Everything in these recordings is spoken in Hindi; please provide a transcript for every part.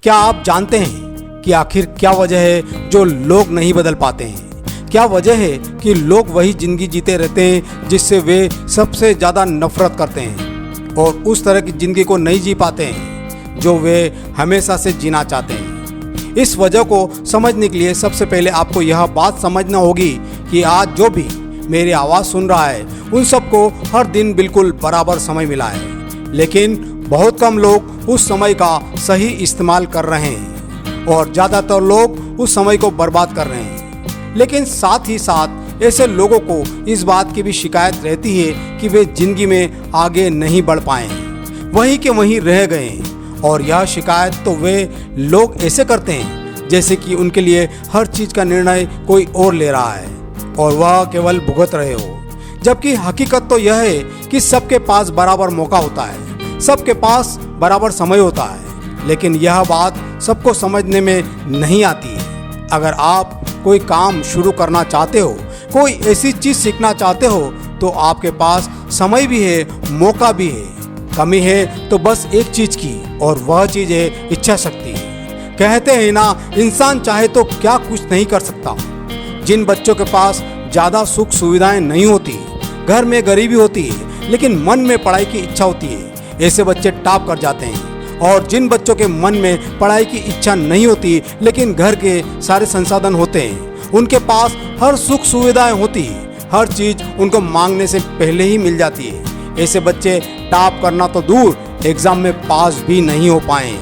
क्या आप जानते हैं कि आखिर क्या वजह है जो लोग नहीं बदल पाते हैं? क्या वजह है कि लोग वही जिंदगी जीते रहते हैं जिससे वे सबसे ज़्यादा नफरत करते हैं और उस तरह की ज़िंदगी को नहीं जी पाते हैं जो वे हमेशा से जीना चाहते हैं? इस वजह को समझने के लिए सबसे पहले आपको यह बात समझना होगी कि आज जो भी मेरी आवाज़ सुन रहा है उन सबको हर दिन बिल्कुल बराबर समय मिला है, लेकिन बहुत कम लोग उस समय का सही इस्तेमाल कर रहे हैं और ज़्यादातर लोग उस समय को बर्बाद कर रहे हैं। लेकिन साथ ही साथ ऐसे लोगों को इस बात की भी शिकायत रहती है कि वे जिंदगी में आगे नहीं बढ़ पाए, वहीं के वहीं रह गए। और यह शिकायत तो वे लोग ऐसे करते हैं जैसे कि उनके लिए हर चीज़ का निर्णय कोई और ले रहा है और वह केवल भुगत रहे हो, जबकि हकीकत तो यह है कि सबके पास बराबर मौका होता है, सबके पास बराबर समय होता है। लेकिन यह बात सबको समझने में नहीं आती है। अगर आप कोई काम शुरू करना चाहते हो, कोई ऐसी चीज़ सीखना चाहते हो, तो आपके पास समय भी है, मौका भी है। कमी है तो बस एक चीज़ की, और वह चीज़ है इच्छा शक्ति। कहते हैं ना, इंसान चाहे तो क्या कुछ नहीं कर सकता। जिन बच्चों के पास ज़्यादा सुख सुविधाएं नहीं होती, घर में गरीबी होती है लेकिन मन में पढ़ाई की इच्छा होती है, ऐसे बच्चे टॉप कर जाते हैं। और जिन बच्चों के मन में पढ़ाई की इच्छा नहीं होती लेकिन घर के सारे संसाधन होते हैं, उनके पास हर सुख सुविधाएं होती है, हर चीज़ उनको मांगने से पहले ही मिल जाती है, ऐसे बच्चे टॉप करना तो दूर, एग्जाम में पास भी नहीं हो पाए।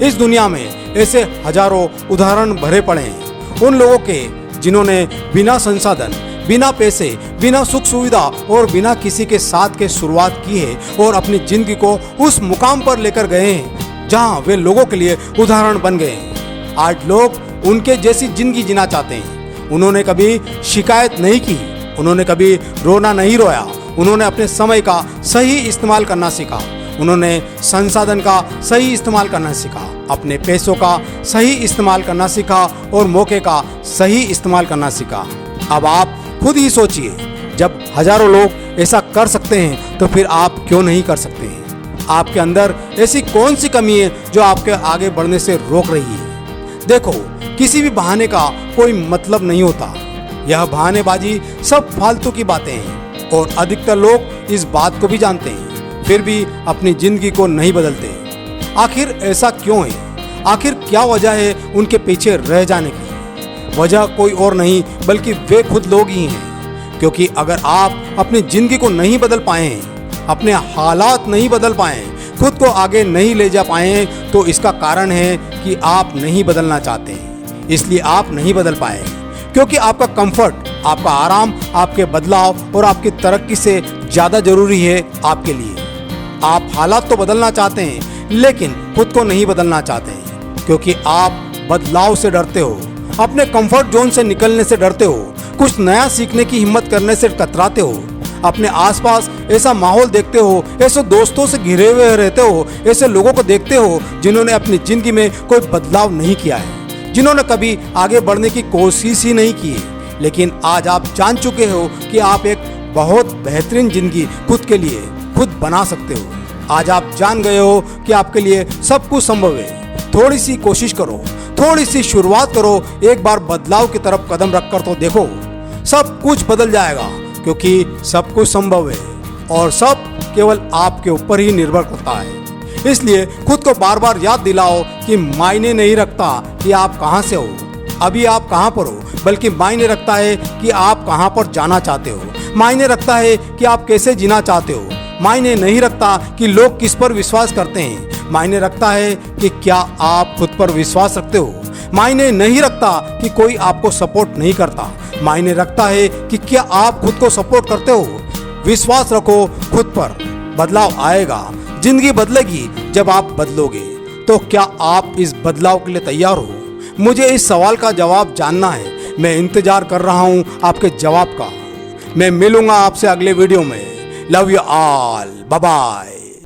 इस दुनिया में ऐसे हजारों उदाहरण भरे पड़े हैं उन लोगों के जिन्होंने बिना संसाधन, बिना पैसे, बिना सुख सुविधा और बिना किसी के साथ के शुरुआत की है और अपनी जिंदगी को उस मुकाम पर लेकर गए हैं जहां वे लोगों के लिए उदाहरण बन गए हैं। आज लोग उनके जैसी जिंदगी जीना चाहते हैं। उन्होंने कभी शिकायत नहीं की, उन्होंने कभी रोना नहीं रोया, उन्होंने अपने समय का सही इस्तेमाल करना सीखा, उन्होंने संसाधन का सही इस्तेमाल करना सीखा, अपने पैसों का सही इस्तेमाल करना सीखा और मौके का सही इस्तेमाल करना सीखा। अब आप खुद ही सोचिए, जब हजारों लोग ऐसा कर सकते हैं तो फिर आप क्यों नहीं कर सकते हैं? आपके अंदर ऐसी कौन सी कमी है जो आपके आगे बढ़ने से रोक रही है? देखो, किसी भी बहाने का कोई मतलब नहीं होता। यह बहानेबाजी सब फालतू की बातें हैं और अधिकतर लोग इस बात को भी जानते हैं, फिर भी अपनी जिंदगी को नहीं बदलते। आखिर ऐसा क्यों है? आखिर क्या वजह है उनके पीछे रह जाने की? वजह कोई और नहीं बल्कि वे खुद लोग ही हैं। क्योंकि अगर आप अपनी जिंदगी को नहीं बदल पाए, अपने हालात नहीं बदल पाए, खुद को आगे नहीं ले जा पाए, तो इसका कारण है कि आप नहीं बदलना चाहते हैं। इसलिए आप नहीं बदल पाए क्योंकि आपका कंफर्ट, आपका आराम, आपके बदलाव और आपकी तरक्की से ज़्यादा जरूरी है आपके लिए। आप हालात तो बदलना चाहते हैं लेकिन खुद को नहीं बदलना चाहते हैं क्योंकि आप बदलाव से डरते हो, अपने कंफर्ट जोन से निकलने से डरते हो, कुछ नया सीखने की हिम्मत करने से कतराते हो। अपने आसपास ऐसा माहौल देखते हो, ऐसे दोस्तों से घिरे हुए रहते हो, ऐसे लोगों को देखते हो जिन्होंने अपनी जिंदगी में कोई बदलाव नहीं किया है, जिन्होंने कभी आगे बढ़ने की कोशिश ही नहीं की है। लेकिन आज आप जान चुके हो कि आप एक बहुत बेहतरीन जिंदगी खुद के लिए खुद बना सकते हो। आज आप जान गए हो कि आपके लिए सब कुछ संभव है। थोड़ी सी कोशिश करो, थोड़ी सी शुरुआत करो, एक बार बदलाव की तरफ कदम रखकर तो देखो, सब कुछ बदल जाएगा क्योंकि सब कुछ संभव है और सब केवल आपके ऊपर ही निर्भर करता है। इसलिए खुद को बार बार याद दिलाओ कि मायने नहीं रखता कि आप कहां से हो, अभी आप कहां पर हो, बल्कि मायने रखता है कि आप कहां पर जाना चाहते हो, मायने रखता है कि आप कैसे जीना चाहते हो, मायने नहीं रखता कि लोग किस पर विश्वास करते हैं, मायने रखता है कि क्या आप खुद पर विश्वास रखते हो, मायने नहीं रखता कि कोई आपको सपोर्ट नहीं करता, मायने रखता है कि क्या आप खुद को सपोर्ट करते हो। विश्वास रखो खुद पर, बदलाव आएगा, जिंदगी बदलेगी जब आप बदलोगे। तो क्या आप इस बदलाव के लिए तैयार हो? मुझे इस सवाल का जवाब जानना है। मैं इंतजार कर रहा हूँ आपके जवाब का। मैं मिलूंगा आपसे अगले वीडियो में। Love you all, bye bye.